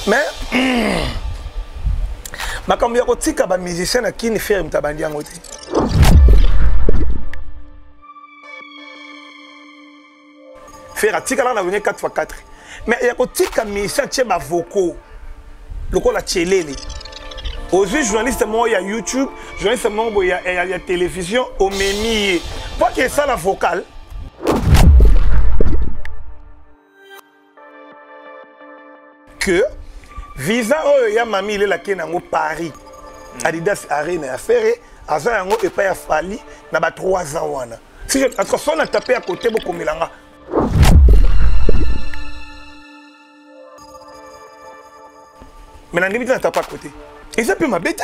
Mais makambo ya kotika ba musicien na kini faire mutabandi yango te. Faire atika la na venir 4x4. Mais ya kotika musicien tie ba vocaux. Lokola tchelele. Aujourd'hui journaliste moi ya YouTube, journaliste moi ya télévision au meni. Pas que ça la vocale. Que visa oyo ya mami ile la kenango Paris. Adidas Arena ya ferré, aza yango epa ya fali na ba 3 ans wana. Si je attention na taper à côté beaucoup milanga. Mais na limite na taper à côté. Et ça peut m'abêter.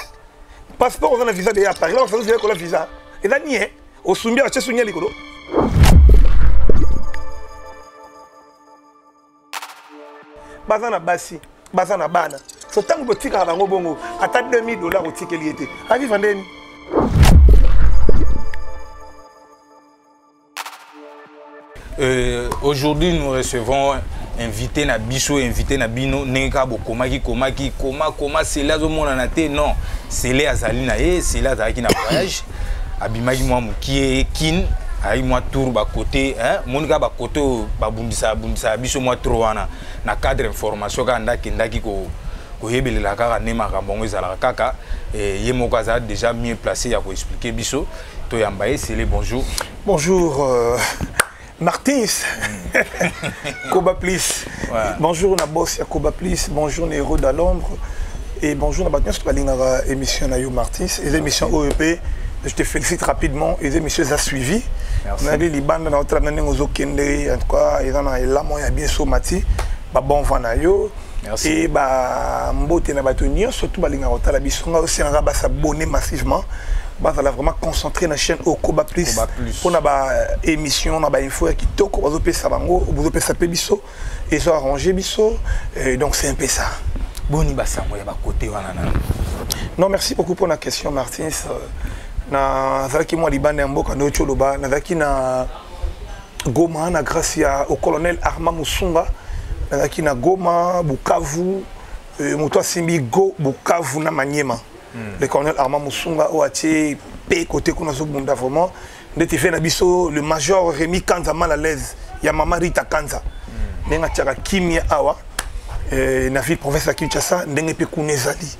Passeport on a visa de à Paris, là on fait la visa. Et là ni au Sumbia chez Sunya likolo. Bazana basi, bazana bana. So tant que tika bango bongo, ata $2000 au ticket lié. Avi vandeni. Aujourd'hui nous recevons invité na biso, invité na bino nenga bokomaki koma c'est là au monde na té non, c'est là azali na ye, c'est là azali na voyage. Abimaki moi mukie kin ay moi tour ba côté hein monika ba côté ba bundisa biso moi trop wana na cadre information ka ndaki ko yebelela kaka nema kambongo ezala kaka ye moko aza déjà mieux placé ya ko expliquer biso to yambaye c'est les bonjour. Bonjour Martins. Koba Plis. Ouais. Bonjour na boss ya Koba Plis, bonjour les héros de l'ombre et bonjour na batien sur la émission na yo Martins, les émissions OEP. Je te félicite rapidement, les émissions ont suivi. On a dit les bandes dans notre année aux Okende, en tout cas, ils en ont là, moi, il y a bien somati, bon vanayo. Et bah, mbote na batonio, surtout balinga rota la bisonga aussi on va s'abonner massivement. Bah, ça va vraiment concentrer la chaîne au Koba Plus. On a ba émission, on a ba info qui toque, on va faire ça bango, on va faire ça biso, et ça arranger biso. Donc c'est un peu ça. Boni basa moi ya ba côté wana. Non, merci beaucoup pour la question, Martins. Na zaki moi libane mboka no choloba na zaki na Goma na grâce au colonel Armand Musunga na zaki na Goma Bukavu moto simbi go Bukavu na Maniema le colonel Armand Musunga o atie pe côté kuna zo bunda vraiment ndeti fait na biso le major Rémi Kanza mal à l'aise ya mama Rita Kanza nenga tchaka kimia awa na ville province ya Kinshasa ndenge pe kunezali.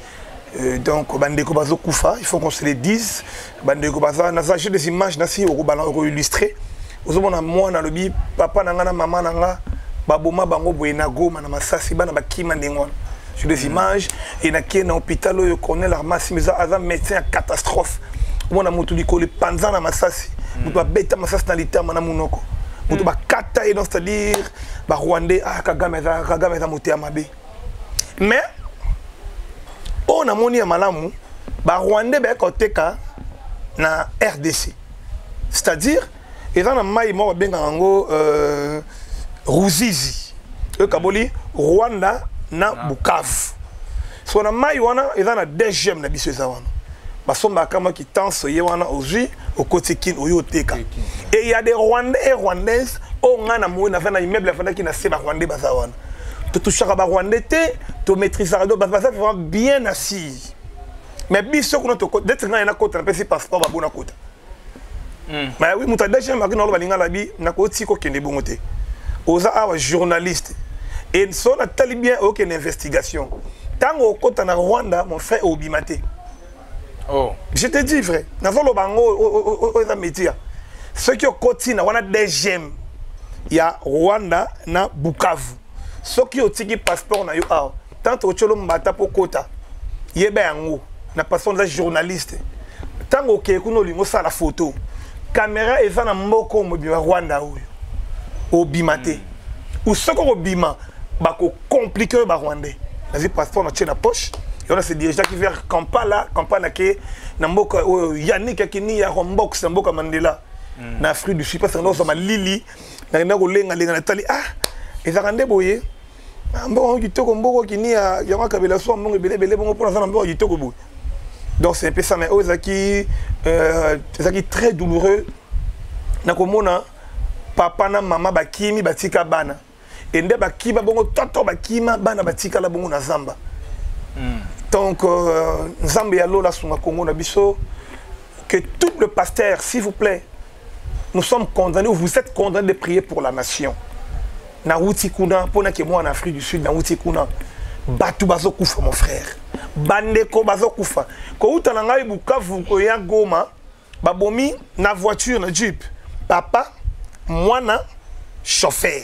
Donc, bandeko bazo kufa, il faut qu'on se le dise. Bandeko baza, na j'ai des images nasi au illustrer. Ozomona moi na lobi papa nanga na maman nanga baboma bango boye na Goma na Masasi bana bakima ndengona. J'ai des images et na ki na hôpital au colonel Armand Simeza aza médecin à catastrophe. Mona mutu likole panza na Masasi. Mutu ba beta Masasi na litama na munoko. Mutu ba kata et donc c'est-à-dire ba Rwandais ah Kagame za muté amabe. Mais on a moni ya malamu ba Rwandais ba koteka na RDC. C'est-à-dire ils ont mai mo benga ngo Ruzizi. E kaboli Rwanda na Bukavu. So na mai wana ils ont na deuxième na biso za wana. Ba somba kama ki tense ye wana oji au kotikin oyo teka. Et il y a des Rwandais et Rwandaises au ngana mo na fa na immeuble afana ki na se ba Rwandais baza wana. Tu touches à Rwandais, tu maîtrises la vraiment bien assis. Mais bien sûr que tu d'être dans un côté, tu passeport à bon côté. Mais oui, tu as déjà marqué dans le balinga labi, na côté ko kende bongote. Oza awa journaliste. Et son a talibien aucune investigation. Tant au côté na Rwanda, mon frère obimate. Oh. Je te dis vrai, na volo bango o métier. Ceux qui au côté na wana deuxième. Il y a Rwanda na Bukavu. Ce qui otiki passeport na yo a tant au cholo mbata po kota yebe yango na passeport za journaliste tant au ke kuno lingo sa la photo caméra eza na mboko mo bima Rwanda oyo obimate ou ce ko bima ba ko compliquer ba Rwandais na passeport na tchena poche et on a se diriger qui vers Kampala ke na mboko Yannick akini ya Rombox na mboka Mandela na Afrique du Sud parce que nous ma lili na ko lenga na tali ah ezakande boye mbongo kitoko mboko kini ya yanga kabela so mbongo belebele bongo pour na mbongo kitoko boye. Donc c'est un peu ça mais ozaki très douloureux na komona papa na maman bakimi batika bana et nde bakima bongo toto bakima bana batika la bongo na zamba. Donc nzambe ya lola sunga Congo na biso que tout le pasteur s'il vous plaît nous sommes condamnés ou vous êtes condamnés de prier pour la nation. Na wuti kuna pona ke moi en Afrique du Sud na wuti kuna batu bazo kufa mon frère. Bandeko bazo kufa. Ko uta na ngai Bukavu ko ya Goma babomi na voiture na jeep. Papa mwana chauffeur.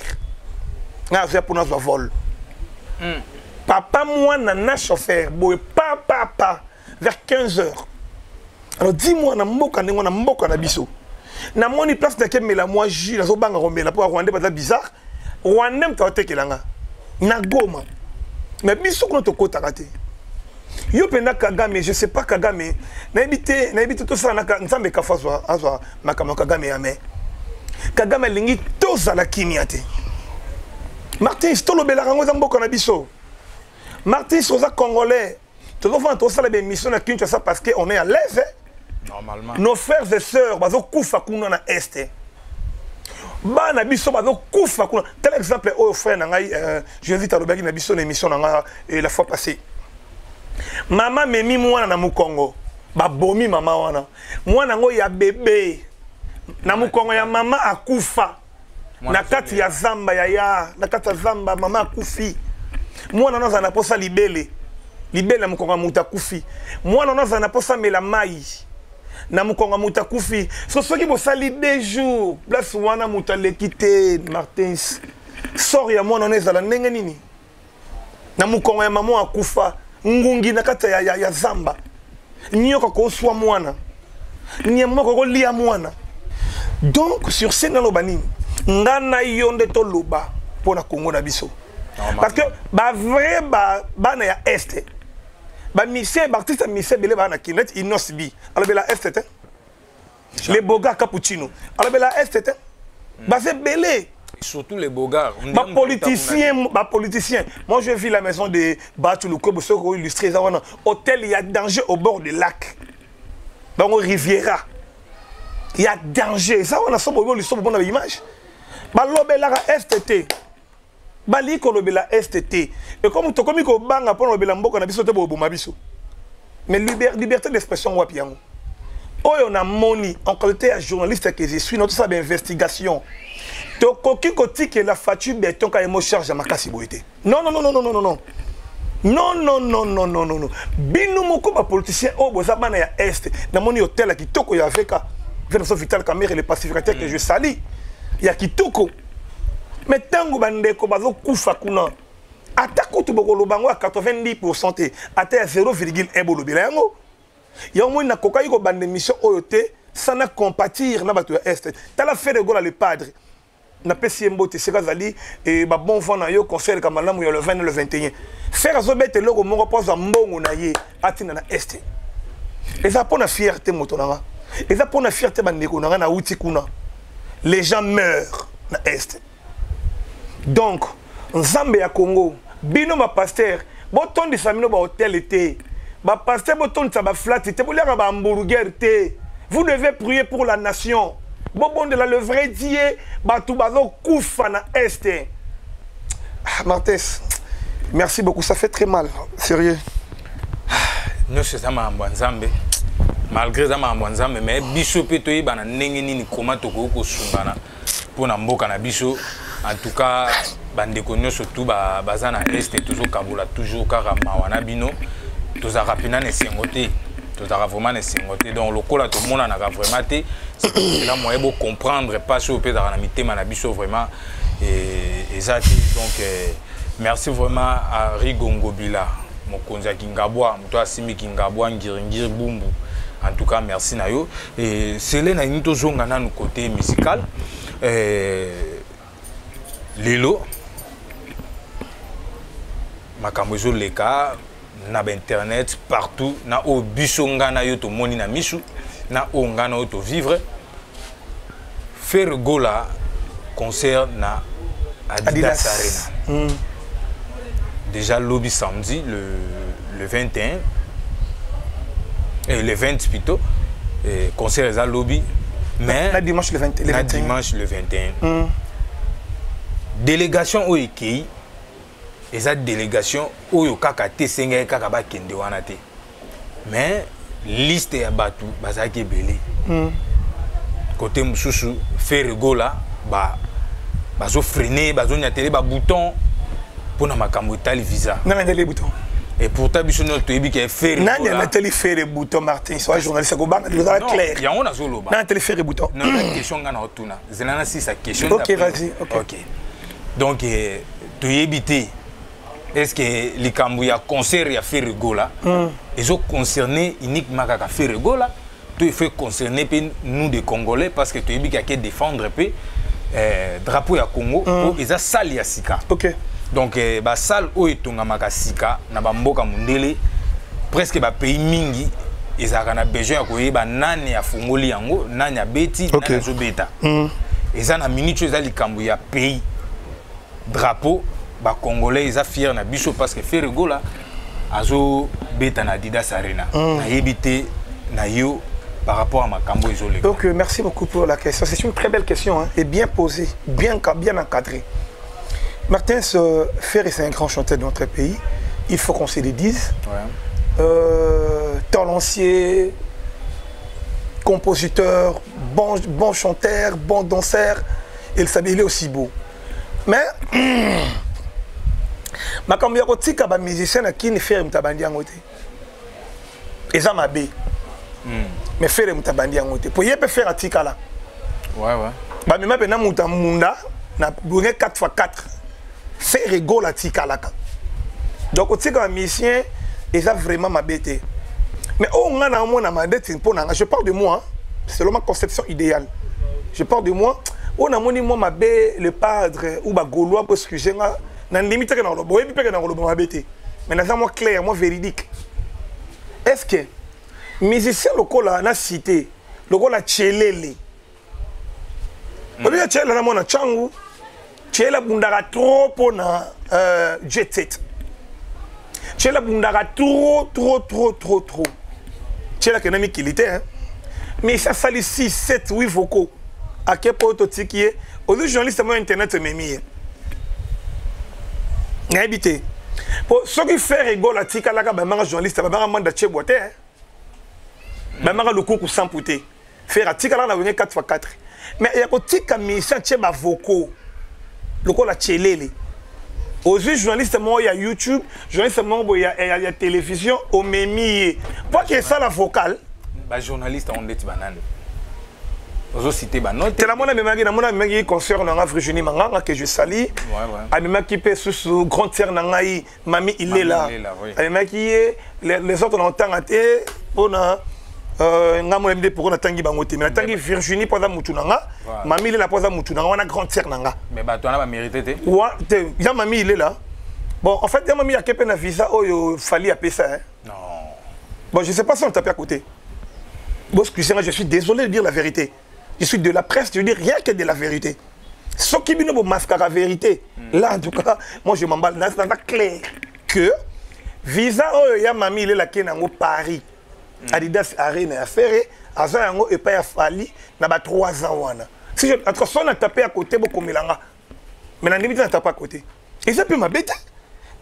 Na vient pour notre vol. Papa mwana na chauffeur boy papa vers 15 h. Alors dis-moi na mboka na biso. Na moni place na kemela moi jus na zo banga romela pour Rwanda pas bizarre. Rwanda mta tekelanga. Na Goma. Mais biso ko to kota kate. Yo pena Kagame, je sais pas Kagame. Na habité tout ça na nzambe ka fazwa azwa makamo Kagame ya me. Kagame lingi toza la kimiate. Martin Stolobela rango za mboka na biso. Martin soza congolais. Tu dois faire tout ça la mission na Kinshasa parce que on est à l'aise. Normalement. Nos frères et sœurs bazo kufa kuna na est. Bana biso bazo kufa kuna. Tel exemple au frère na ngai je invite à Robert na biso na émission na la fois passée. Mama memi mwana na Mukongo. Ba bomi mama wana. Mwana ngo ya bébé. Na Mukongo ya mama akufa. Na kati ya zamba ya na kati ya zamba mama akufi. Mwana naza na posa libele. Libele na Mukongo muta kufi. Mwana naza na posa mela mai. Na Mukongo muta kufi. So soki bo sali 2 jours. Place wana muta lekite Martins. Sori ya mwana naza la ndenge nini. Na Mukongo ya mama akufa. Ngungi na kati ya zamba. Nyoka ko swa mwana. Nyemo ko lia mwana. Donc sur scène na lobani. Ngana yonde to loba pona Congo na biso. Parce que ba vrai ba na ya est. Ba mission artiste mission belé ba na kinet inosbi. Alors bela est était. Les boga cappuccino. Alors bela est était. Ba c'est belé. Surtout les bogards. Ba politicien. Moi je vis la maison de Batuluko Bosoko illustré ça wana. Hôtel il y a danger au bord du lac. Dans Riviera. Il y a danger. Ça on a son bobo l'histoire pour bonne image. Ba lobela STT. Bali ko lobela STT. Et comme to komi ko banga pour lobela mboka na biso te bo biso. Mais liberté d'expression wapi yango. Oyo na moni en qualité de journaliste que je suis notre ça d'investigation. To koki ko tike la facture béton ka emo charge makasi boité. Non. Non. Binu moko ba politicien o boza bana ya est. Na moni hôtel ki toko ya veka. Venons Vital Camer et les pacificateurs que je sali. Ya kitoko. Mais tango bandeko bazo kufa kuna. Atako to bokolo bango à 90% te. Ata 0,1 bolobela yango. Ya mo na kokai ko bande mission oyote sana compatir na bato ya est. Tala fait de gola le padre. Na pesi mbote seka zali et ba bon vent na yo concert comme malamu ya le 20 le 21. Faire zo bete logo mo poza mbongo na ye atina na est. Et ça pour na fierté motonanga. Et ça pour la fierté bandeko na uti kuna. Les gens meurent na est. Donc nzambe ya Congo bino ma pasteur boton de samino ba hôtel été ba pasteur boton sa ba flat été bolera ba hamburger té. Vous devez prier pour la nation. Bon de la le vrai Dieu ba tout bazo kufa na est. Martes. Merci beaucoup, ça fait très mal, sérieux. Nous c'est ça ma nzambe. Malgré ça, mais biso peto yi bana ndenge nini koma toko ko sumbana pona mboka na biso. En tout cas, bandeko nyonso tout bazana est toujours kabula toujours kaka mawana bino. Toza rapina ne sengote. Toza vraiment ne sengote. Donc lokola to mona na vraiment té. C'est là moyen bo comprendre pas sur pe dans la mitema na biso vraiment et ça donc merci vraiment à Rigongo Bila. Mokonza Kingabwa, Muto Asimi Kingabwa Ngiringir Bumbu. En tout cas, merci Nayo. Et c'est là que nous sommes côté musical. Lelo, Makambozo Leka, na internet partout, na o bisonga na yo to moni na misu, na o ngana to vivre. Faire gola concert na Adidas Arena. Déjà lobby samedi le 21. Et le 20 plutôt, concert à lobby, mais dimanche le 21. Dimanche le 21. délégation oyo ekei eza délégation oyo kaka te sengai kaka bakende wana te mais liste ya bato bazalaki ebele côté mosusu Ferregola bazofrene bazonyatele babouton mpona makambo etali visa nanandeli bouton et pourtant biso nyonso toyebi ke Ferregola nani anateli Ferre bouton Martin soa journaliste akobanga ezala clair yango nazoloba nanateli Ferre bouton na question nga na otuna zela na sisa question ok vas-y ok donc toyebi te est-ce que likambo ya concert ya Ferregola ezo concerner uniquement kaka Ferregola tout il faut concerner pe nous des Congolais parce que toyebi ka ke défendre pe drapeau ya Congo po eza sali ya sika ok donc ba salle oyo etongamaka sika na bamboka mundele presque ba pays mingi ezalaka na besoin ya koyeba nani afungoli yango nani abeti nani azobeta eza na minute eza likambo ya pays drapeau ba congolais eza fier na biso parce que Ferregola azobeta na Adidas Arena nayebi te na yo par rapport à makambo isolé. Donc merci beaucoup pour la question. C'est une très belle question hein, et bien posée, bien encadrée. Martin Ferre, c'est un grand chanteur de notre pays. Il faut qu'on se le dise. Ouais. Talenncier, compositeur, bon chanteur, bon danseur. Il est aussi beau. Mais ma cambia kotika ba musicien qui ne fait mtabandi yangote. Eza mabe. Mais faire mutabandi yangote. Pour yebe faire atika là. Ouais ouais. Ba mema pe na mutamunda na 4x4. Faire rigole atika là. Donc otika ba musicien eza vraiment mabete. Mais oh ngana mona mabete mpona je parle de moi, selon ma conception idéale. Je parle de moi. On a moni moi mabé le padre ou ba gaulois pour excuser nga na limite que na lo boyebi pe que na lo mabete. Mais na moi clair, moi véridique. Est-ce que musicien lokola na cité, lokola Tchelele. Obi Tchelele na mona changu, Tchelele bundaka trop pona jet set. Tchelele bundaka trop. Tchelele que na mi kilité hein. Mais ça sali 6 7 8 vocaux. À quel point tu es aujourd'hui journaliste moi internet memi n'habité pour ceux qui fait rigole à tika là ba manga journaliste ba manga manda chebote hein ba manga le coup sans pouter faire à tika là na 4x4 mais il y a ko tika mission cheba vocaux le coup la chelele aujourd'hui journaliste moi il y a YouTube journaliste moi il y a télévision au memi pas que ça la vocale ba journaliste on dit banane. Cité c'est la mona memagi concert na Virginie Manganga que je salue. A memaki pe sous grande sœur nangai mami il est là. A memaki les autres n'entend até pona ngamo mde pour na tangi bangote mais tangi Virginie poza mutu nanga mami il est là poza mutu nanga wana grande sœur nanga. Mais ba toi na ba mérité te. Ouais, ya mami il est là. Bon en fait ya mami a kepe na visa oyo fali apé ça hein. Non. Bon je sais pas si on tape à côté. Bon excusez-moi je suis désolé de dire la vérité. Je suis de la presse, je dis rien que de la vérité. Ce qui me masque la vérité, là en tout cas, moi je m'emballe. C'est clair que visa il y a mamie il est là qui est en Paris, Adidas Arena à faire, à ça et pas à Fali, n'a pas 3 ans. Si je attention on a tapé à côté beaucoup melanga, mais la limite on a tapé à côté. Et ça peut m'embêter.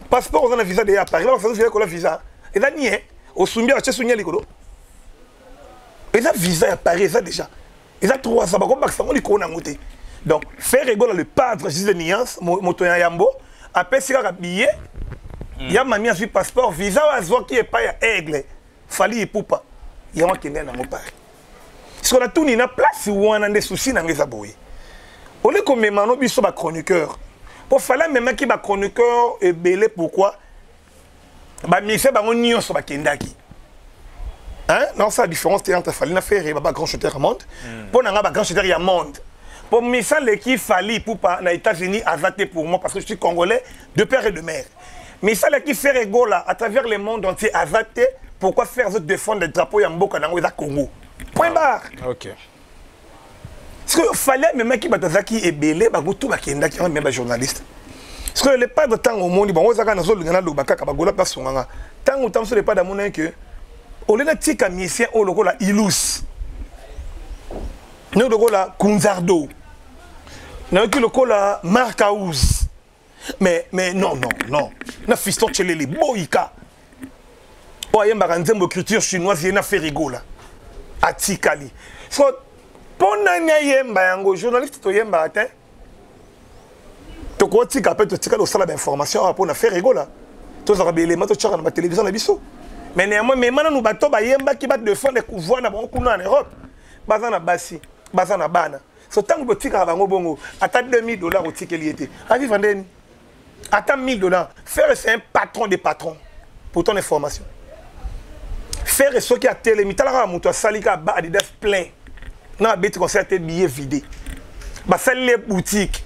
Passeport on a visa déjà à Paris, on fait le visa. Et là ni au Soumbia, tu sais Soumbia likolo. Et ça visa à Paris ça déjà. Ils ont 3 ans, donc, faire rigoler le padre juste de Niance, Motoya Yambo, après si un billet, il y a mamie à suivre passeport, visa à Zoa qui est pas à Aigle, Fali et Poupa, il y a un qui est dans mon père. Parce qu'on a tout une place où on a des soucis dans les aboués. On est comme maintenant, ils sont chroniqueurs. Pour faire même qui est chroniqueur et belé, pourquoi? Bah, mais c'est un nion sur la Kendaki. Hein? Non, c'est la différence entre Fali faire et Baba grand chanteur au monde. Pour n'avoir pas grand chanteur au monde. Pour mes l'équipe Fali pour pas aux États-Unis azaté pour moi parce que je suis congolais de père et de mère. Mais ça l'équipe fait rigoler à travers le monde entier azaté pourquoi faire autres défendre les drapeaux Yamboka dans le Congo. Point barre. OK. Parce que fallait même qui batazaki et belé ba tout ba kenda qui même journaliste. Parce que le pas de temps au monde bon on zaka na zo lingana lo bakaka ba gola place nganga. Tant ou temps sur le pas d'amour que au lieu de tika musicien au logo la ilus nous logo la kunzardo nayoki lokola Marc House. Mais non. Na fiston chelele boyika. O ayembaka nzembo écriture chinoise yena fait rigola. Atikali. So pona nya yemba yango journaliste to yemba te. To ko tika pe to tika lo sala d'information pour na faire rigola. To za rabele ma to chaka na télévision na biso. Mais néanmoins mais mana nous bato ba yemba ki bat défendre pouvoir na bango kuna en Europe. Bazana basi, bazana bana. So tango botika bango bongo ata $2000 au tikeli était. A vivre ndeni. Attends $1000. Faire c'est un patron des patrons pour ton information. Faire ce qui a télé, mitala muto salika ba Adidas plein. Na bête concert billets vidés. Ba sali les boutiques.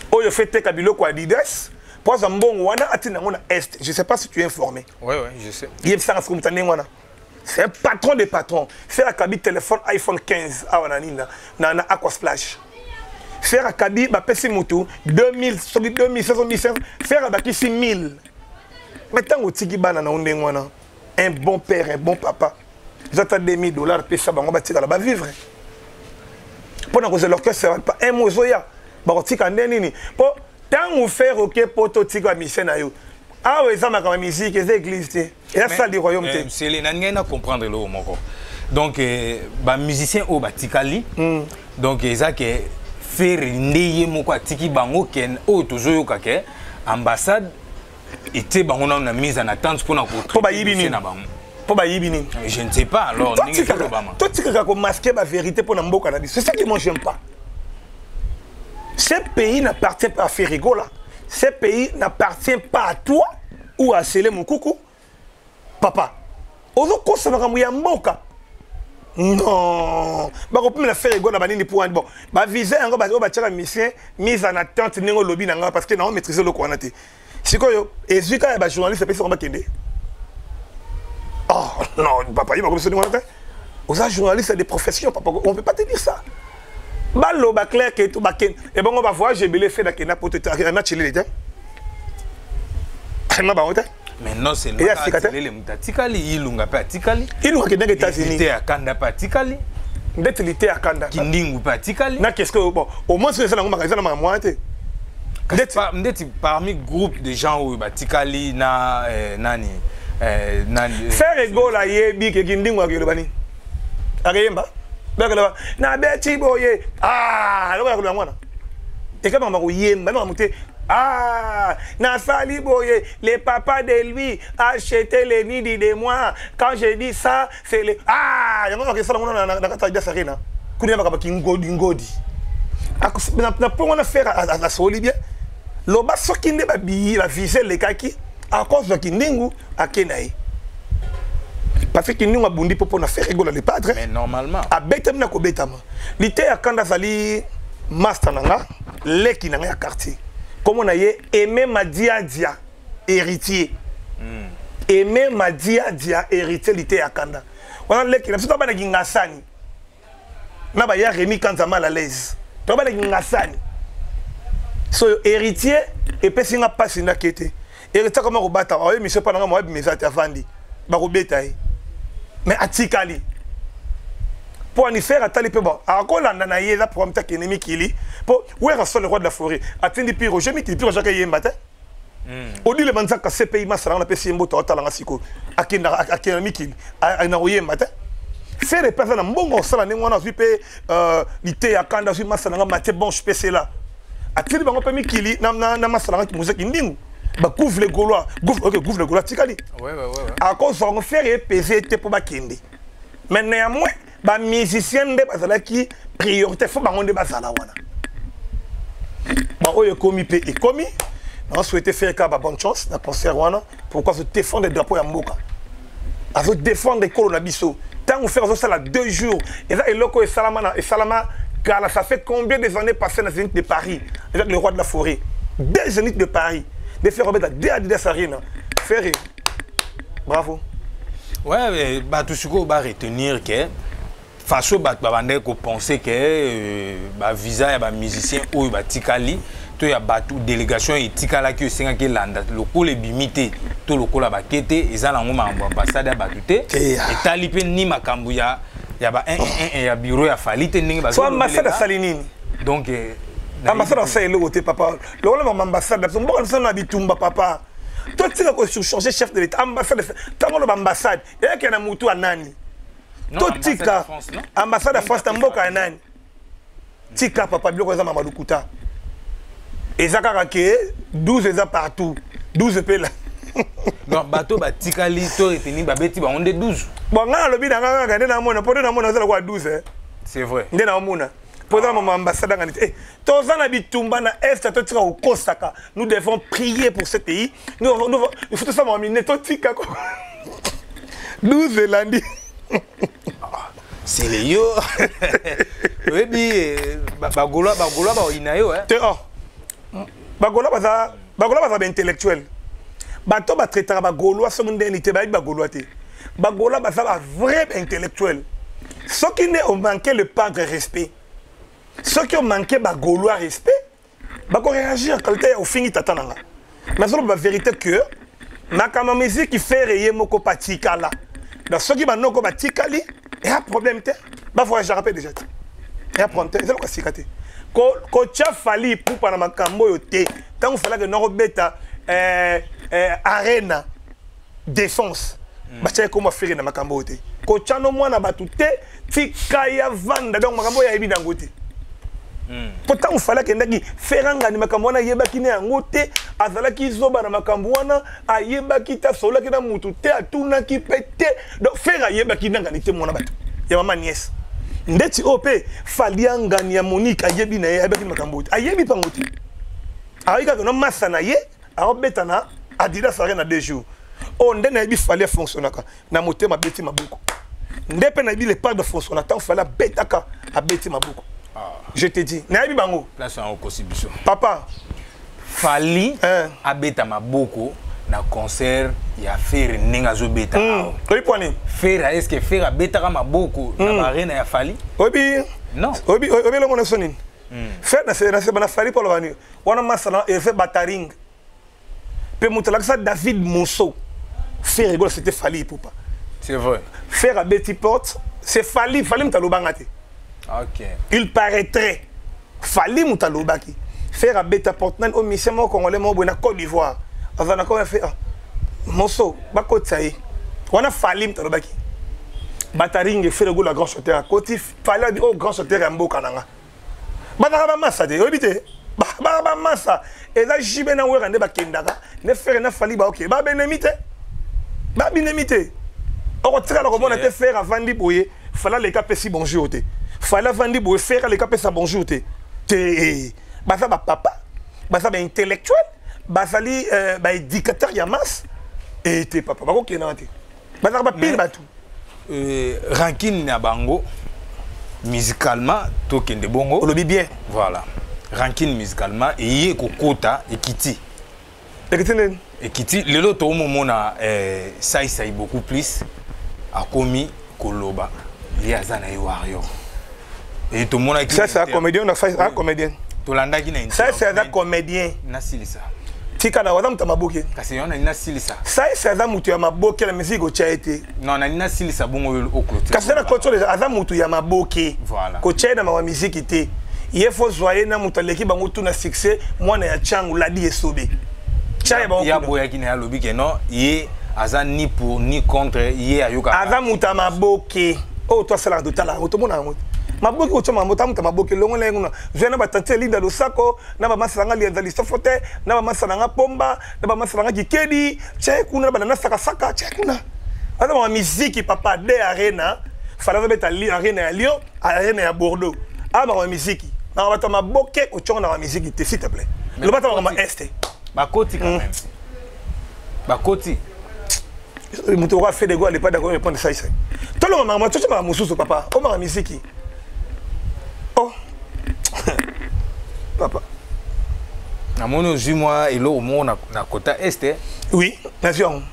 Oh yo fait kabilo ko Adidas. Pour ça mbongo wana atina ngona est. Je sais pas si tu es informé. Ouais, je sais. Yeb ça ce que wana. C'est un patron des patrons. Faire kabi téléphone iPhone 15 a wana nina na Aqua Splash. Faire à Kabi, bah, pèse moto, 2000, 2500, faire à Baki 6000. Maintenant, au Tiki Banana, on est un bon père, un bon papa. Ils attendent $2000, puis ça, on va tirer là-bas vivre. Pendant que leur cœur, ça va pas un mot, Zoya. Bah, on tire en dernier. Pour tant ou faire, ok, pour tout tirer à mission. Ah oui, ça m'a quand même musique, c'est l'église. Et là, ça, le royaume. C'est les nangaina comprendre le mot. Donc, bah, musicien au Batikali. Donc, ils ont que. Faire ndeye moko atiki bango ken o tozoyo kake ambassade était bango na mise en attente pour na ko ba yibini na bango pour ba yibini je ne sais pas alors toi tu as masquer la vérité pour na mboka na c'est ça que moi j'aime pas. Ce pays n'appartient pas à Ferrigola. Ce pays n'appartient pas à toi ou à Sele Moukoukou. Papa ozo ko sa makambo ya mboka. Non, bah on peut la faire égaux na banini pour un bon. Bah viser un gars bah tiens mission mise en attente n'engo lobby nanga parce que non maîtriser le quoi naté. C'est quoi yo? Et celui qui est journaliste c'est pas sur ma kende. Oh non, papa il va comme ça nous aux journalistes c'est des professions papa on peut pas te dire ça. Bah lo bah clair que tout bah ken et bon on va voir j'ai belé fait d'akena pour te un match les gars. Comment bah on était? Mais non, c'est le Mutatikali, Ilunga Patikali. Ilunga qui est aux États-Unis. Il était à Kanda Patikali. Il était à Kanda. Kindingu Patikali. Qu'est-ce que bon, au moins c'est ça dans magasin dans moi parmi groupe de gens où Patikali na nani faire ego la yebi ke Kindingu akirobani. Akayemba. Bakala na beti boye. Ah, lo ya mwana. Et quand on yemba na muté. Ah, Nasali Boye, les papas de lui achetaient les nids de moi. Quand je dis ça, c'est les. Ah, il y a un qui s'est dit Ngodi. Na pour on faire à la Solibia. Loba sokinde ba bi la viser les kaki à cause de Kindingu à Kenaï. Parce que Kindingu a bundi pour na faire rigoler les padres. Mais normalement. A betam na ko betama. Lité à Kanda Zali master nanga, leki nanga ya quartier. Comme on a eu Aimé Madia Dia, héritier. Aimé Madia Dia, héritier, l'ité à Kanda. On a les qui n'ont pas de Gingasani. N'a pas Rémi Kanzama à l'aise. Tu pas de Gingasani. So héritier, et puis si on a pas si n'a qu'était. Héritier comme on bata, oui, monsieur pas dans moi, mais ça t'a vendu. Bah on bétail. Mais à Tikali. Pour en faire à Talipé, bon, à quoi l'on a eu là pour un petit ennemi qui lit. Pour où est le roi de la forêt? Attendez, Piro, j'ai mis Piro, j'ai gagné un matin. Au dit le manzak à CPI, ma sera la PC Mboto, Talangasiko, à Kenami Kil, à Naoye matin. Faire des personnes en bon sens, on a vu l'ité à Kanda, ma sera maté bon, je peux là. À Tili, on peut me kili, n'a ma sera qui musique inding. Bah, couvre les Gaulois, couvre les Gaulois, Tikali. Ouais. À cause on fait et peser pour Bakindi. Mais néanmoins, les musiciens de Bazala qui priorité, il faut que Bazala. Bon, il commis et commis. On souhaite faire une bonne chance dans le concert. Pourquoi se défendre les drapeaux à Mboka? À se défendre les colonabiso. Tant qu'on fait ça 2 jours. Et là, et Salama, ça fait combien des années passées dans les Zénith de Paris avec le roi de la forêt? 2 Zénith de Paris. De faire remettre 2 Adidas Arena. Faire. Bravo. Ouais, mais tout ce qu'on va retenir que façon battre qu'on pensait que visa et musicien ou tikali to ya batu délégation et tikala qui senga que landa loko le bimité to loko la bakete eza na ngoma ambassade ya batute et talipe ni makambu ya ba un ya bureau ya falite ningi ba so ambassade salinini donc Ambassade à ça et l'autre, papa. Le rôle de l'ambassade, c'est un bon ensemble d'habitumba, papa. Toi, tu sais qu'on surcharge chef de l'État, ambassade, t'as mon ambassade, et là, qu'il y a un moutou à Nani. Toi, tika, ambassade de France, t'as un mot à Nani. Tika, papa, bien qu'on a Mamadou Kouta. Et ça, 12 ans partout, 12 pays là. Donc, bateau, tika, l'histoire, et tenu, babeti, on est 12. Bon, là, le bidon, on a 12. C'est vrai. Nous devons prier pour ce pays. Il faut tout ça m'emmener. 12 lundi. C'est les yo. Oui, mais Bagola, inayo. Bagola, c'est intellectuel. Bato ba traiter Bagola, c'est une dénité. Bagola, c'est un vrai intellectuel. Ceux qui ont manqué le pas de respect. Ceux qui ont manqué de Gaulois respect, ils vont réagir quand ils ont fini de t'attendre. Mais c'est la vérité que la musique qui fait rayer Moko Patikala. Dans ceux qui ont Patikali, il y a un problème. Il faut réagir déjà. Il y a un problème. C'est ce que c'est. Quand tu as fallu pour Panama Kambo, tant qu'il fallait que nous bêta arena défense. Tu as comment faire dans Makambo. Quand tu as no moins battu, tu as vendre donc Makambo ya ebi dangote. Pourtant il fallait que feranga ni makambo na yeba kine yangote azala ki zoba na makambo wana ayeba kita sola kina mutu te atuna ki pete donc fera yeba kinanga ni te mona batu ya mama nièce ndeti opé falianga ni ya Monique ayebi na yeba kina makambo ayebi pangote ayika que no massa na ye aobeta na adira sare na 2 jours on ndena yebi fallait fonctionner na motema beti maboko ndepe na yebi le pas de fonctionner tant fallait betaka a beti maboko. Je te dis, Naïbi Bango. Place en Okosibiso. Papa. Fali abeta maboko na concert ya faire nengazo beta. Oui, point. Faire est-ce que faire abeta maboko na marina ya Fali? Obi. Non. Obi le mona sonin. Faire na c'est bana Fali pour le venir. Wana masala et fait bataring. Pe mutala ça David Monceau. Faire rigolo c'était Fali papa. C'est vrai. Faire à Betty Porte, c'est Fali mtalobangate. Ok. Il paraîtrait Fali Moutalobaki faire à Beta Portman au mission congolais mon bon Côte d'Ivoire. Avant encore fait Monceau bako tsaye. On a Fali Moutalobaki. Bataring fait le goût la grand chanteur à côté Fali au grand chanteur à Mboka nanga. Batara massa de obité. Ba massa et là jibena we rande ba kendaka ne faire na Fali ba OK. Ba benemite. Ba benemite. On tira la robone te faire avant di boyer. Fallait les cap si bonjour te. Fallait vendre pour faire les capes ça bonjour te basa ba papa basa ba intellectuel basa li ba éducateur ya masse et te papa ba ko kena te basa ba pile ba tout ranking na bango musicalement to kende bongo on le dit bien voilà ranking musicalement et yé kokota ekiti lelo to momona sai beaucoup plus akomi koloba yazana e warrior. Et tout le monde a ça c'est un comédien, on a fait un comédien. Ça c'est un comédien. Nasilisa. Tika na wadam tamaboke. Kasi on a nasilisa. Ça c'est un mutu ya maboke la musique au chaité. Non, na nasilisa bongo au clôture. Kasi na clôture azam mutu ya maboke. Voilà. Ko chaité na ma musique ité. Il faut joyer na mutu leki bango tout na succès, moi na ya changu la di esobe. Chaye bango. Ya boya ki na lobi ke non, yé azan ni pour ni contre yé ayoka. Azam mutu maboke. Oh toi c'est la de tala, otomona ngoto. Maboki ochama motamu maboki longo lengo je na batante linda do sako na ba masanga lianza lisofote na ba masanga pomba na ba masanga kikedi che kuna ba na saka saka che kuna ana ma musique papa de arena fala beta li arena ya Lyon arena ya Bordeaux ama ma musique na ba tama boke ochonga na ma musique s'il te plaît le bata ma est bakoti quand même bakoti muto wa fait de go aller pas d'accord répondre ça ici to lo mama to chama mususu papa o ma musique. Oh, papa. Na mono moi et l'eau na côté est. Oui, nation.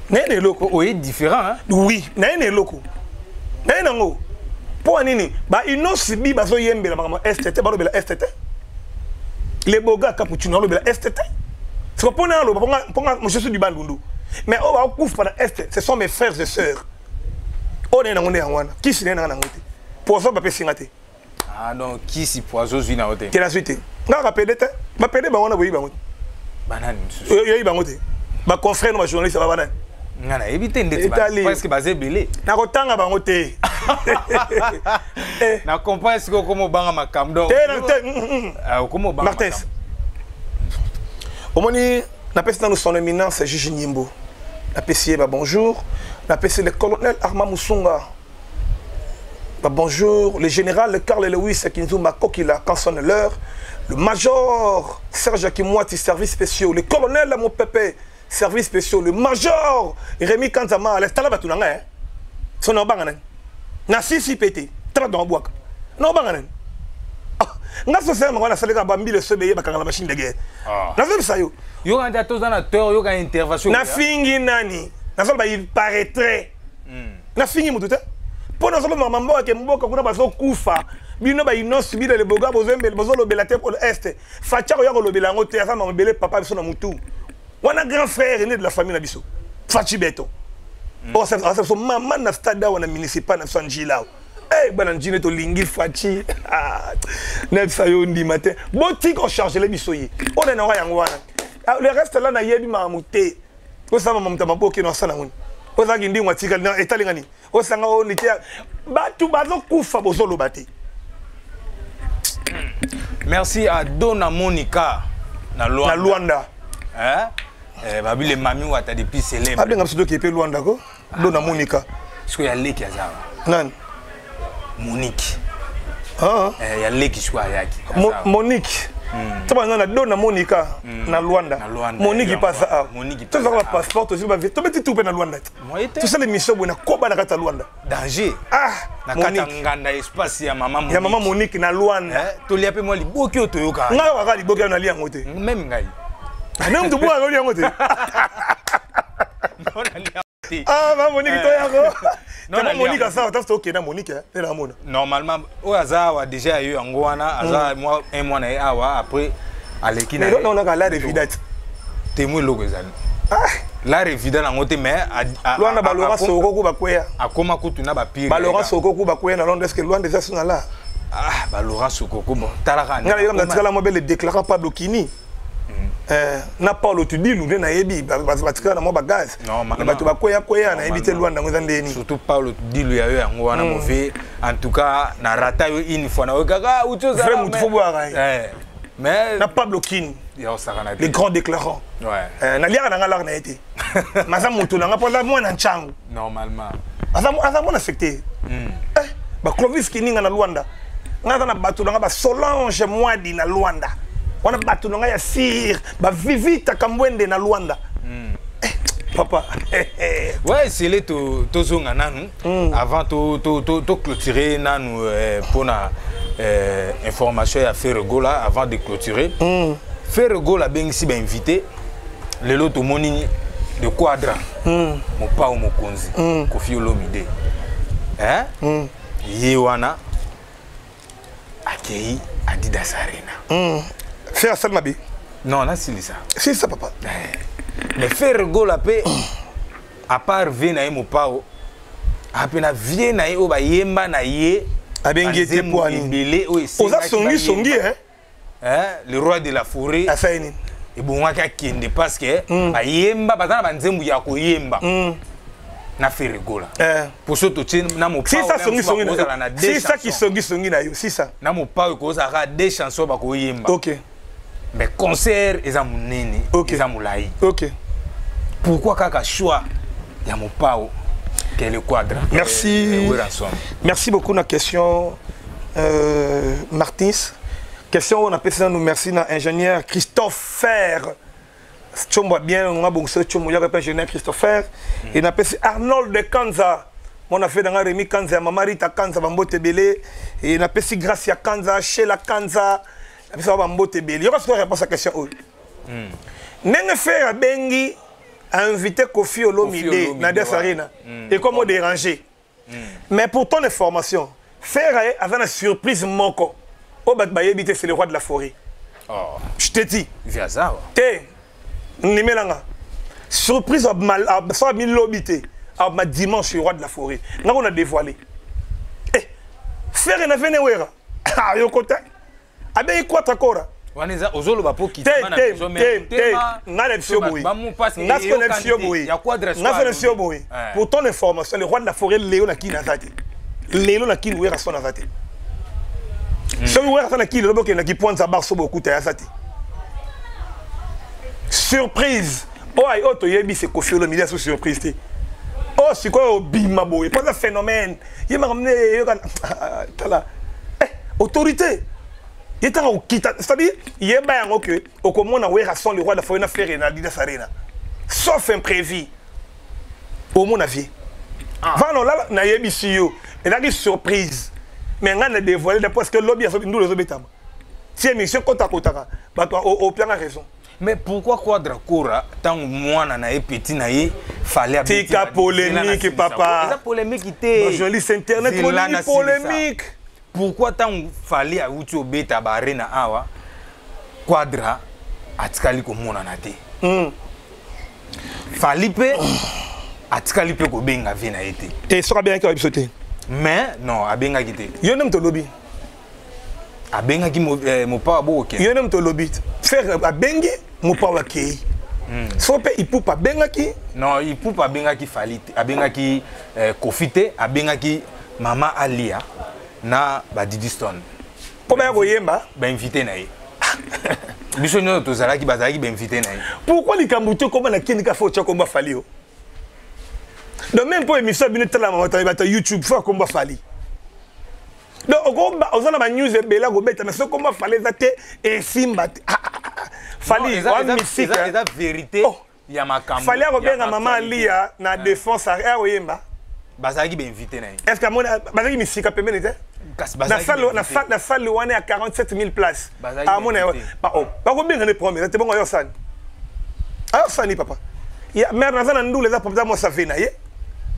N'est loko. Oh, est différent hein? Oui, n'est loko. N'est nango. Pour nini? Ba ino sibi bazo yembe la mama est te balo bela est te. Les boga cappuccino lo bela est te. C'est pour na lo pour monsieur du bandundu. Mais on va couvre par est, ce sont mes frères et sœurs. On est nango ne wana. Qui c'est na nango te? Pour ça ba pe singate. Ah donc qui si poison zui na hotel. Qui la suite? Nga rappelé te. Ba pele ba wana boyi bango. Banane. Yo yi bango te. Ba confrère no ba journaliste ba banane. Ngana éviter ndeti ba presque basé belé. Na kotanga bango te. Na comprendre ce que comme banga makamdo. Ah comme banga. Martins. Omoni na pesi na son éminence Gigi Nyimbo. Na pesi ba bonjour. Na pesi le colonel Armand Musunga. Ba bonjour, le général Carl Lewis Kinzuma Kokila quand sonne l'heure. Le major Serge Akimwati service spéciaux, le colonel Amo Pepe service spéciaux, le major Rémi Kanzama à l'instant là batunanga hein. Son banganen. Na sisi pété, tra dans bois. Non banganen. Nga so sema ngwana saleka bambi le sebeye bakanga la machine de guerre. Na zelo sayo. Yo nga dato za na teur yo ga intervention. Na fingi nani? Na zelo ba il paraîtrait. Na fingi mututa. Pour nous maman mboka ke mboka kuna bazo kufa. Bino ba ino subira le boga bozembe bozo lobela te pour l'est. Facha ko lobela ngote ya sama mbele papa biso na mutu. Wana grand frère aîné de la famille na biso. Fachi beto. Oh ça so maman na stade wana municipal na Sanjila. Eh bana njine to lingi Fachi. Net sa yo ndi matin. Boti ko charger les biso yi. On est na wa yango wana. Le reste là na yebi mamuté. Ko sama mamuta maboki no sana ngoni. Oza gindi ngwatika na etalingani. Osanga o nitia batu bazo kufa bozolo bate. Merci à Dona Monica na Luanda. Na Luanda. Hein? Babi le mami wata depuis célèbre. Abenga msudo ki pe Luanda ko. Dona Monica. Est-ce qu'il y a leki azawa? Nan. Monique. Ah. Il y a leki shwa yaki. Monique. Taba na Dona Monica na Luanda. Monique passe à. Monique. Tu as passeport aussi ba vite. Tu mets tout na Luanda. Tu sais les missions bona koba na kata Luanda. Danger. Ah. Na kata nganda espace ya maman Monique. Ya maman Monique na Luanda. To liape moi liboki otoyoka. Nga waka liboki na lia ngote. Même ngai. Na mtu bwa ngoli ngote. Ah, maman Monique to yako. Non, Monique ça, tu as OK na Monique hein, la mona. Normalement, o azawa déjà eu en Goana, azawa moi un mois na awa après aleki na. Non, on a la évidente. Témoin logo ezali. Ah, la évidente na ngote mais Luanda ba Laurent Soko ku bakweya. Akoma kutu na ba pire. Ba Laurent Soko ku bakweya na Londres que Luanda déjà sont là. Ah, ba Laurent Soko ku bon. Talaka. Ngala yanga tikala mo bele déclarant Pablo Kini. Na Paulo tu dis nous na yebi batika na mo bagaz. Ba tu bakweya na yebite Luanda ngoza ndeni. Surtout Paulo tu dis lui ya yango wana mauvais. En tout cas, na rata yo une fois na kaka uchoza. Vraiment tu faut boire. Mais na Pablo Kini. Les grands déclarants. Ouais. Na liaka na ngala na été. Maza mutu na ngapola mo na nchangu. Normalement. Aza mo na secteur. Ba Clovis Kini na Luanda. Ngaza na batu na ba Solange Mwadi na Luanda. Wana batu na ya sir ba Vivita Kambwende na Luanda. Papa. Ouais, c'est les tozonga nanu avant to clôturer nanu pour na information à faire gola avant de clôturer. Faire gola ben ici ben invité le lot moni de quadra. Mon pa ou mon konzi. Kofi Olomide. Hein? Yewana akei Adidas Arena. Faire ça mabi. Non, là c'est ça. C'est ça papa. Mais faire goal après à part vena mo pao apena viena o ba yemba na ye abengete poani belé o oza songi hein le roi de la forêt asaini et bon waka kende parce que ba yemba bazana ba nzembu ya ko yemba na faire goal pour ce tout na mo pao c'est ça songi c'est ça qui songi na yo c'est ça na mo pao ko za ka deux chansons ba ko yemba. OK. Mais concert ils ont monene ils ont moulai. OK. Pourquoi kaka choix ya mon pao quel quadre. Merci. Merci beaucoup na question Martins. Question on appelle ça nous merci na ingénieur Christopher. Chomba bien on a bon ce chombo ya ingénieur Christopher et on appelle Arnold de Kanza. On a fait dans Rémi Kanza Mamarita Kanza Bambote Belé et on appelle Gracia Kanza Sheila Kanza. Ça va m'boter belé. Il y aura une réponse à la question. N'est-ce faire bengi à inviter Kofi Olomide dans des arènes et comment déranger. Mais pour ton information, faire avant la surprise moko. Au Batbayébité, c'est le roi de la forêt. Je te dis. Via ça. T'es Nimelanga. Surprise à ça mis l'obité. À ma dimanche, le roi de la forêt. Là on a dévoilé. Faire une affaire Ah, yo côté. Abe quoi takora? Waneza ozolo ba po kita na besoin mais ngale fioboui. Ngale fioboui. Ya quadra ngale fioboui. Pour ton information, le roi de la forêt Léo na kina zati. Léo na kina wera sona zati. So wera sona kina lobo ke na ki point za barso beaucoup ta zati. Surprise. Oh ay auto yebi c'est Koffi Olomide sur surprise té. Oh c'est quoi bima boy. Pas un phénomène. Il m'a ramené tala. Autorité. Il est en quitte. C'est-à-dire, il y a bien que au comment on a le roi de la forêt na faire na Adidas Arena. Sauf imprévu. Au mon avis. Va non là na yebi siyo. Et là une surprise. Mais on a dévoilé parce que lobby a nous les obétama. Si émission kota kota ba toi au plan a raison. Mais pourquoi Quadra Kora tant moi na petit na ye fallait habiter tika polémique papa. Ça polémique était journaliste internet polémique. Pourquoi tant fallait à outi obeta barena awa Quadra atikali ko mona na te. Falipe atikali pe ko benga vina été. Et sera bien que sauter. Mais non, abenga kité. Yo nem to lobby. Abenga ki mo pa bo ok. Yo nem to lobby. Faire abengi mo pa wa kei. So pe il peut pas benga ki. Non, il peut pas benga ki falite. Abenga ki Kofite, abenga ki Mama Alia na ba Didi Stone. Po ba yemba ba invité na ye. Biso nyo to zalaki bazalaki ba invité na ye. Pourquoi les Kambuto comme na kini ka fo tcha komba fali o? Donc même pour émission bino tala mama YouTube faut komba fali. Donc on a news et bela go beta mais ce komba fali zate et simba. Fali on mystique. C'est la vérité. Il y a ma caméra. Fali a bien maman Alia na défense à oyemba. Bazalaki ba invité na ye. Est-ce que mon bazalaki mystique a pemene te? Na salle on est à 47 000 places. Ah mon ba ko bien ne premier, c'est bon yo san. Ah sani papa. Ya mère na ndu les problème moi ça vient na ye.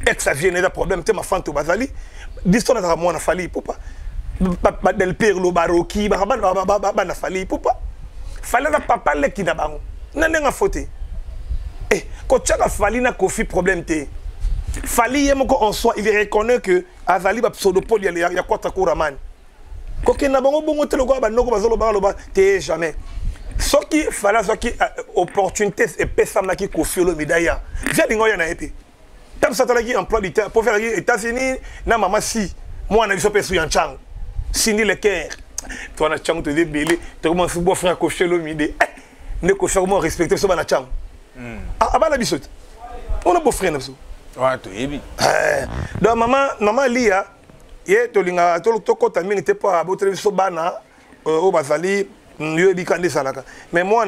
Et ça vient des problèmes te ma fante bazali. Diston na moi na Fali papa. Ba del perlo baroki ba na Fali papa. Fallait na papa le ki na bango. Na nga faute. Ko tchaka Fali na Koffi problème te. Fali yemoko en soi, il reconnaît que Azali ba pseudopole il y a quoi ta couraman. Ko ke na bango bongo te lo ba noko bazolo ba te jamais. Ce qui fallait ce qui opportunité et pesa maki Koffi Olomide ya. J'ai dingo ya na épée. Tam satala qui emploi du temps pour faire les États-Unis na mama si moi na biso pesu ya chang. Sindi le cœur. Toi na chang te débélé, tu commences bo frère Koffi Olomide. Ne ko faire moi respecter so ba na chang. Ah ba la biso. On a beau frère na biso. Ouais, tu es bien. Donc maman Lia, ye tolinga to kota mingi te pa bo télévision bana au bazali yo bi kande salaka. Mais moi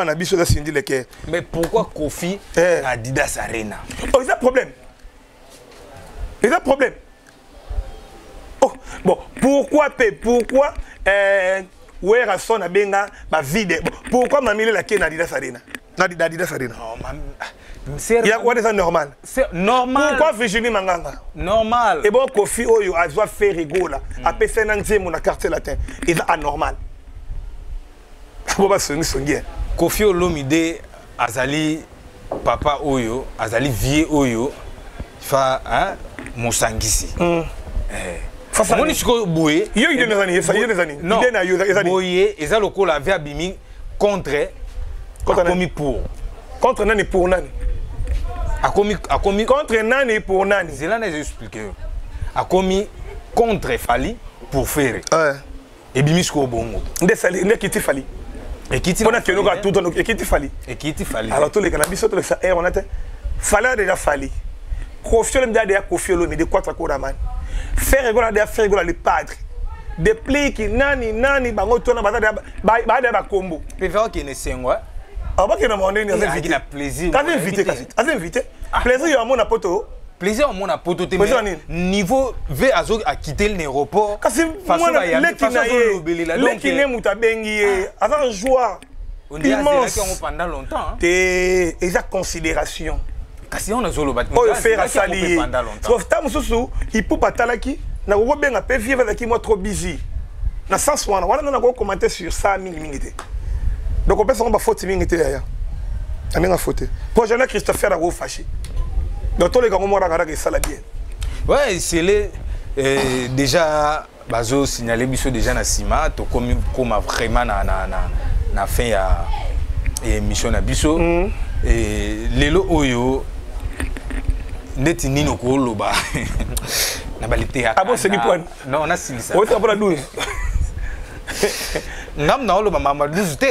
na biso da sindi le cœur. Mais pourquoi Koffi à Adidas Arena? Oh, il y a problème. Il y a problème. Oh, bon, pourquoi wera son a benga ba vide. Pourquoi mamile la ke na Adidas Arena? Na Adidas Arena. Oh, il y a quoi de ça normal? C'est normal. Pourquoi Virginie Manganga? Normal. Et bon, Koffi Oyo a doit faire rigola. Après c'est un mon quartier latin. Il est anormal. Koffi Olomide azali papa Oyo, azali vie Oyo, fa hein Mosangisi. Moni siko boye. Yo il des années, Non. Boye, eza lokola avait abimi contre akomi pour. Contre nani pour nani? Akomi contre nani pour nani? C'est là que j'ai expliqué. Akomi contre Fali pour faire. Et bimisko bongo. Ne kiti Fali. Et kiti. On a que nous tout dans et kiti Fali. Et kiti Fali. Alors tous les cannabis tous les ça on a Fali déjà Fali. Koffi Olomide déjà Koffi Olomide quoi ta koraman. Faire rigoler déjà faire rigoler les padres. Des plis qui nani bango tona ba combo. Peut faire que ne sengwa. Ah bah qui n'a demandé il a plaisir. T'as invité. Plaisir il y a mon apoto. Plaisir à mon apoto niveau V azo a quitté l'aéroport. Kasi moi le qui n'est muta bengi avant joie. On dit qu'on pendant longtemps. T'es exact considération. Kasi on a zolo bat. Oh faire à sali. Sauf tam susu il peut pas talaki na go benga pe vivre avec moi trop busy. Na sens wana na go commenter sur ça mingi. Donc on peut faire une faute mingi là. Aminga faute. Pour Jean Christopher a go fâché. Donc tous les gars moi regarder ça la bien. Ouais, c'est les déjà bazo signaler biso déjà na sima to comme vraiment na fin ya émission na biso et lelo oyo neti nino ko loba na balite ya ah bon c'est qui point non on a silisa on va la 12 ngam na loba mama 12 te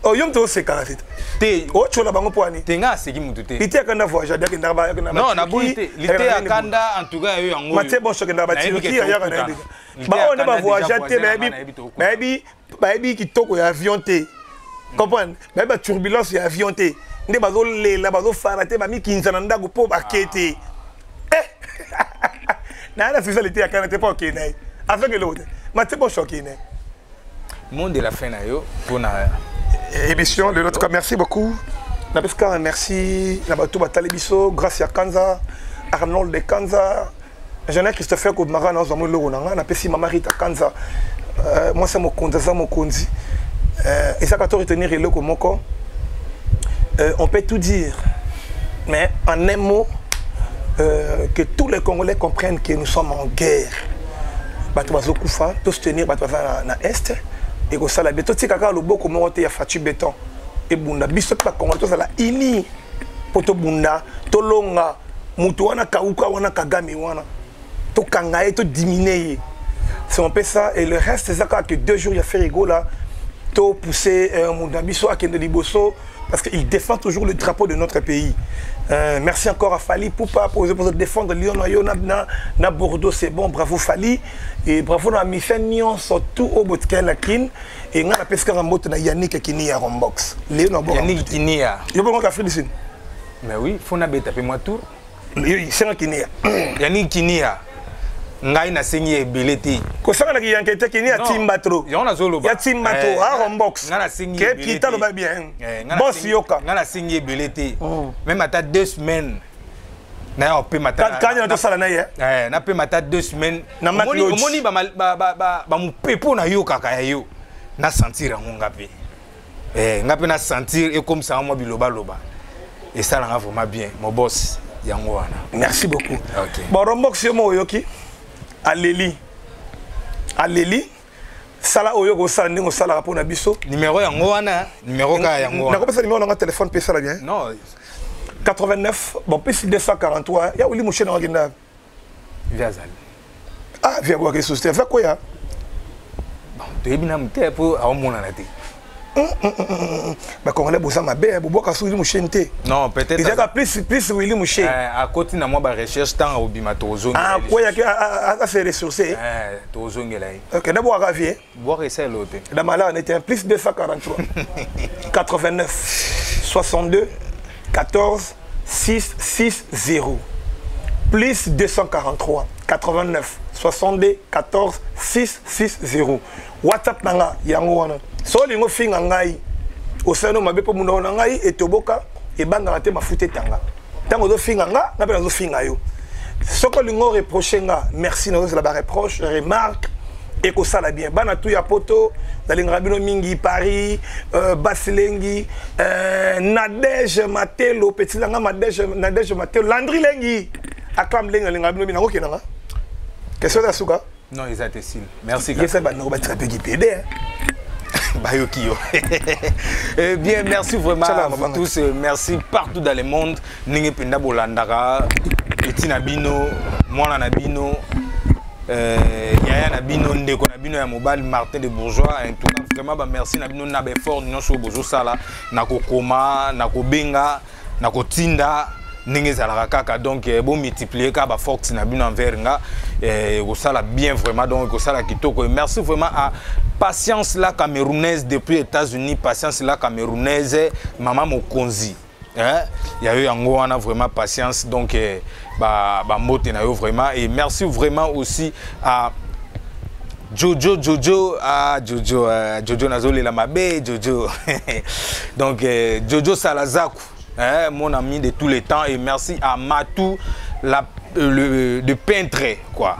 oh yom to c'est caractère te o chola bango poani te nga seki mutu te ite akanda voyage dak ndaba non na bonité lité akanda en tout cas yo yango mate bon choke ndaba Turquie ya kana ba on ba voyage te baby kitoko ya avion te comprendre ba turbulence ya avion te nde bazo lela bazo farate ba mi kinzana ndako po bakete na la spécialité akana te pas ok na avec l'autre mate bon choke na monde de la fin na yo pour na émission de l'autre cas merci beaucoup Nabeska merci Nabatou Batalebiso grâce à Kanza Arnold de Kanza Jean Christopher Koubmara na zamu lo na pesi mama Rita Kanza moi c'est mon konza ça mon konzi et ça quand retenir le moko on peut tout dire mais en un mot que tous les Congolais comprennent que nous sommes en guerre Batou Bazokoufa tous soutenir Batou na est et que ça la béton c'est kaka le boko monte ya fatu béton et bunda biso pa Congo to ça la ini poto bunda to longa mutu wana kauka wana kagame wana to kangaye to diminuer c'est un peu ça et le reste c'est ça que 2 jours il y a fait rigolo là to pousser munda biso a kende liboso parce qu'il défend toujours le drapeau de notre pays. Merci encore à Fali Poupa pour défendre Lyon na Bordeaux, c'est bon, bravo Fali et bravo na Mifenion surtout au Botkel Lakin et on a pesqué un mot na Yannick Kinia Rombox. Yannick Kinia. Il y a pas Afrique ici. Mais oui, faut na bête moi tour. C'est un Kinia. Yannick Kinia. Ngai na sengi ebeleti ko sanga na yankete kini ya timbatro ya na zolo ba ya timbatro a rombox nga na sengi ke kita lo ba bien boss yoka nga na sengi ebeleti même ata 2 semaines na ya pe mata kanya to sala na ye na pe mata 2 semaines omoni ba mu pepo na yoka ka yo na sentir ngonga pe nga pe na sentir et comme ça moi biloba loba et ça la vraiment bien mon boss yango wana merci beaucoup OK bon rombox yo mo yoki Aleli sala oyo ko sala ndingo sala rapona biso numéro yango wana numéro ka yango na ko pesa numéro na téléphone pesa la bien non 89 bon plus 243 ya oli mouché na ngenda via Zali ah via quoi que société avec quoi ya bon to ebina mte po a omona na te ba Congolais bosa mabe boboka souli mouchenté non peut-être il y a plus Willy mouché à côté na moi ba recherche tant au bimatozo ah quoi ya à se ressourcer tozongela OK na boire ravier boire essayer l'autre la malade on était plus 243 89 62 14 660 plus 243 89 62 14 660 WhatsApp nanga yango wana so lingo finga ngai osano mabe po mundo na ngai etoboka e banga te mafuta tanga tango do finga nga na pena zo finga yo soko lingo reprocher nga merci na zo la ba reproche remarque et ko sala bien bana tu ya poto dalinga bino mingi Paris Basilengi Nadège Matelo petit langa Nadège Matelo Landry Lengi akam lenga linga bino bina okenanga question da suka non ils étaient si merci il ça ba no ba très peu qui pédé Bayokio. Bien, merci vraiment à vous tous. Merci partout dans le monde. Ninge penda bolandara, Etina Bino, Mwana Nabino, Yaya Nabino, Ndeko Nabino ya mobile Martin de Bourgeois. En tout cas, vraiment, bah, merci Nabino Nabefort, Nino Show Bozo Sala, Nako Koma, Nako Benga, Nako Tinda. Donc bon multiplier ka ba force na bino envers nga ça la bien vraiment donc ça la kitoko merci vraiment à Patience la camerounaise depuis les États-Unis Patience la camerounaise maman Mokonzi hein il y a eu yango wana vraiment Patience donc ba mote na yo vraiment et merci vraiment aussi à Jojo Nazoli la mabe Jojo donc Jojo Salazaku mon ami de tous les temps et merci à Matou le peintre quoi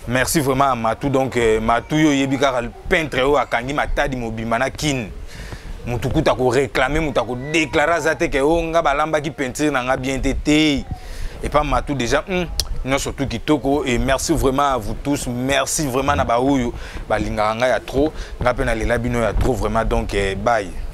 merci vraiment à Matou donc Matou yo yebika le peintre o akangi matadi mobimana kin mutuku ta ko réclamer muta ko déclarer zate ke o nga balamba ki peinture na nga bien tété et pas Matou déjà non surtout kitoko et merci vraiment à vous tous, merci vraiment na ba oyo ba linganga ya trop, ngapena lela bino ya trop vraiment donc bye.